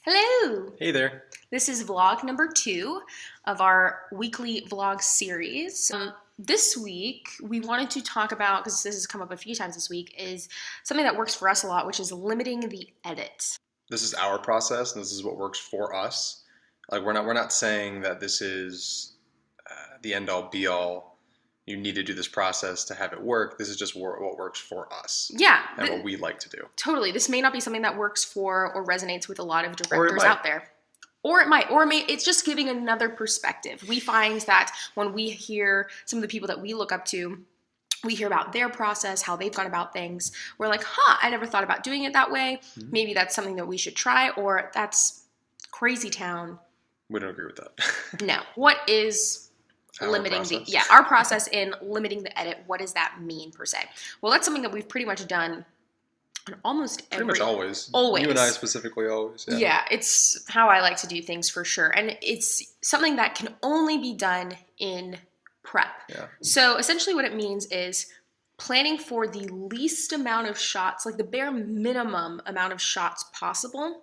Hello! Hey there. This is vlog number 2 of our weekly vlog series. This week, we wanted to talk about, because this has come up a few times this week, is something that works for us a lot, which is limiting the edit. This is our process, and this is what works for us. Like we're not saying that this is the end all be all. You need to do this process to have it work. This is just what works for us. Yeah. And what we like to do. Totally. This may not be something that works for or resonates with a lot of directors out there. Or it might. It's just giving another perspective. We find that when we hear some of the people that we look up to, we hear about their process, how they've gone about things. We're like, I never thought about doing it that way. Mm-hmm. Maybe that's something that we should try, or that's crazy town. We don't agree with that. No. What is our process in limiting the edit? What does that mean per se? Well, that's something that we've pretty much done almost always. You and I specifically always. Yeah, it's how I like to do things for sure. And it's something that can only be done in prep. Yeah. So essentially what it means is planning for the least amount of shots, like the bare minimum amount of shots possible,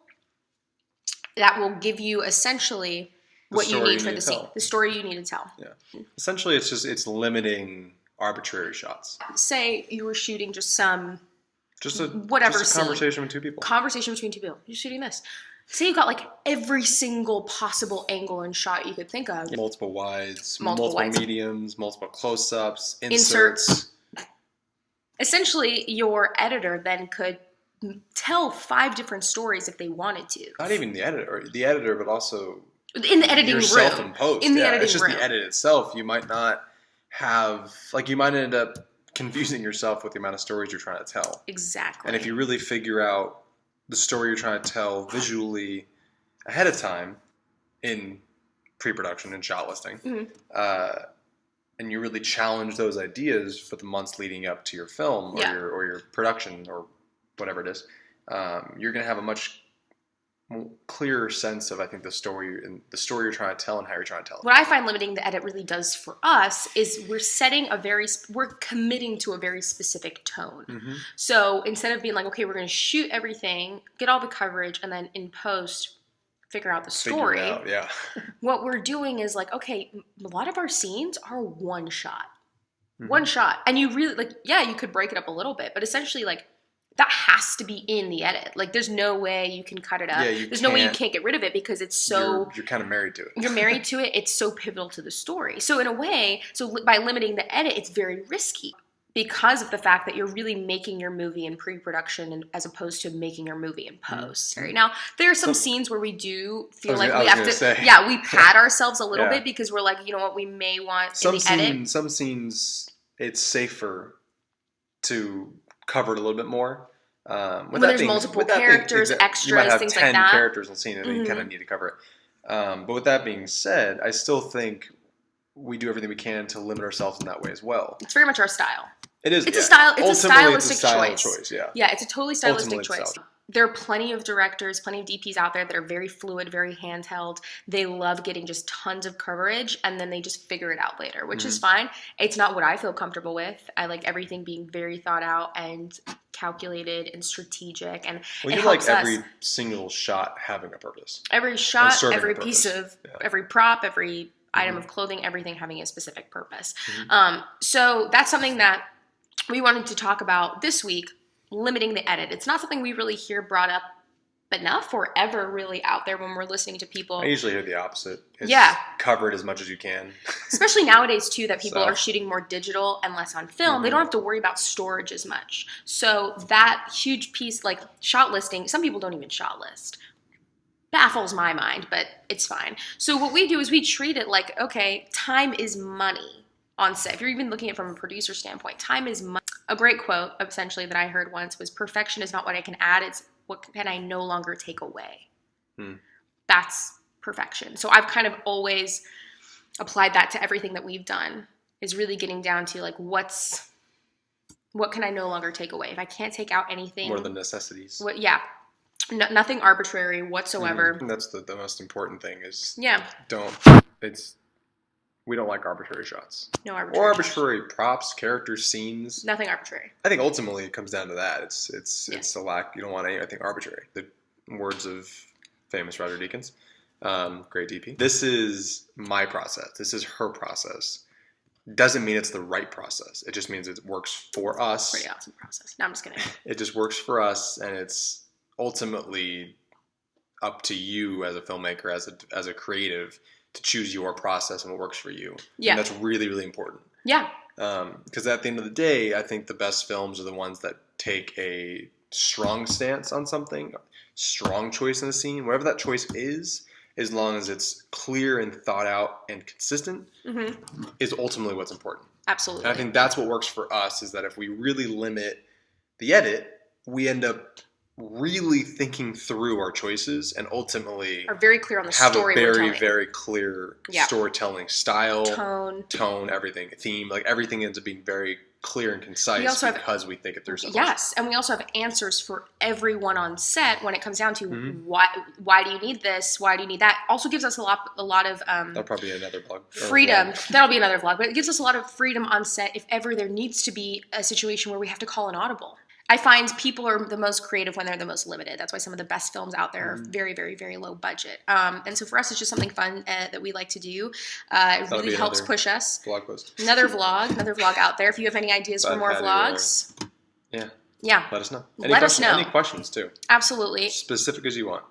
that will give you essentially what you need for the scene, the story you need to tell. Yeah. Essentially, it's limiting arbitrary shots. Say you were shooting just a conversation with two people. Conversation between two people. You're shooting this. Say you got like every single possible angle and shot you could think of. Multiple wides, multiple mediums, multiple close-ups, inserts. Essentially, your editor then could tell 5 different stories if they wanted to. Not even the editor, but also in the editing yourself room. In post. In the editing it's just room. The edit itself. You might not have, you might end up confusing yourself with the amount of stories you're trying to tell. Exactly. And if you really figure out the story you're trying to tell visually ahead of time in pre-production and shot listing, mm-hmm. And you really challenge those ideas for the months leading up to your film or your production or whatever it is, you're going to have a much clearer sense of, I think, the story you're trying to tell and how you're trying to tell it. What I find limiting the edit really does for us is we're committing to a very specific tone. Mm-hmm. So instead of being like, okay, we're going to shoot everything, get all the coverage, and then in post figure out the story. What we're doing is like, okay, a lot of our scenes are one shot. Mm-hmm. One shot. And you really, you could break it up a little bit, but essentially, that has to be in the edit. There's no way you can cut it up. There's no way you can't get rid of it because it's so... You're kind of married to it. You're married to it. It's so pivotal to the story. So in a way, by limiting the edit, it's very risky because of the fact that you're really making your movie in pre-production as opposed to making your movie in post. Mm-hmm. Right? Now, there are some scenes where we do feel like we have to... we pad ourselves a little bit because we're like, you know what, we may want in the edit. Some scenes, it's safer to cover it a a little bit more. When there's multiple characters, extras, things like that. You might have 10 characters in the scene and you kind of need to cover it. But with that being said, I still think we do everything we can to limit ourselves in that way as well. It's very much our style. It is. It's a stylistic choice. Yeah, it's a totally stylistic choice. There are plenty of directors, plenty of DPs out there that are very fluid, very handheld. They love getting just tons of coverage, and then they just figure it out later, which is fine. It's not what I feel comfortable with. I like everything being very thought out and calculated and strategic. And you like every single shot having a purpose. Every shot, every piece of, every prop, every item of clothing, everything having a specific purpose. Mm-hmm. So that's something that we wanted to talk about this week. Limiting the edit. It's not something we really hear brought up enough or ever really out there when we're listening to people. I usually hear the opposite. Cover it as much as you can. Especially nowadays too, that people are shooting more digital and less on film. Mm-hmm. They don't have to worry about storage as much. So that huge piece, like shot listing, some people don't even shot list. Baffles my mind, but it's fine. So what we do is we treat it like, okay, time is money on set. If you're even looking at it from a producer standpoint, time is money. A great quote, essentially, that I heard once was, perfection is not what I can add, it's what can I no longer take away. That's perfection. So I've kind of always applied that to everything that we've done, is really getting down to, what can I no longer take away? If I can't take out anything. More than necessities. Nothing arbitrary whatsoever. That's the most important thing is we don't like arbitrary shots. No arbitrary. Or arbitrary props, characters, scenes. Nothing arbitrary. I think ultimately it comes down to that. It's a lack. You don't want anything arbitrary. The words of famous Roger Deakins, great DP. This is my process. This is her process. Doesn't mean it's the right process. It just means it works for us. Pretty awesome process. No, I'm just kidding. It just works for us, and it's ultimately up to you as a filmmaker, as a creative, to choose your process and what works for you. Yeah. And that's really, really important. Yeah. Because at the end of the day, I think the best films are the ones that take a strong stance on something, strong choice in the scene, whatever that choice is, as long as it's clear and thought out and consistent, is ultimately what's important. Absolutely. And I think that's what works for us, is that if we really limit the edit, we end up really thinking through our choices and ultimately are very clear on the have story a very, we're telling. very clear storytelling style, tone, everything, theme, like everything ends up being very clear and concise because we think it through so much. Yes, and we also have answers for everyone on set when it comes down to why do you need this? Why do you need that? Also gives us a lot of that'll probably be another vlog. Freedom. That'll be another vlog, but it gives us a lot of freedom on set if ever there needs to be a situation where we have to call an audible. I find people are the most creative when they're the most limited. That's why some of the best films out there are very, very, very low budget. And so for us, it's just something fun that we like to do. It really helps push us. Vlog post. Another vlog out there. If you have any ideas for more vlogs, yeah, let us know. Let us know. Any questions too? Absolutely. Specific as you want.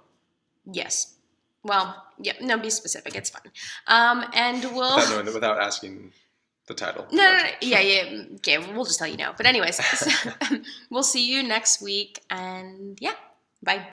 Yes. Well, yeah. No, be specific. It's fun. And we'll without asking the title. No. Yeah. Okay, we'll just tell you no. But anyways, we'll see you next week, and yeah, bye.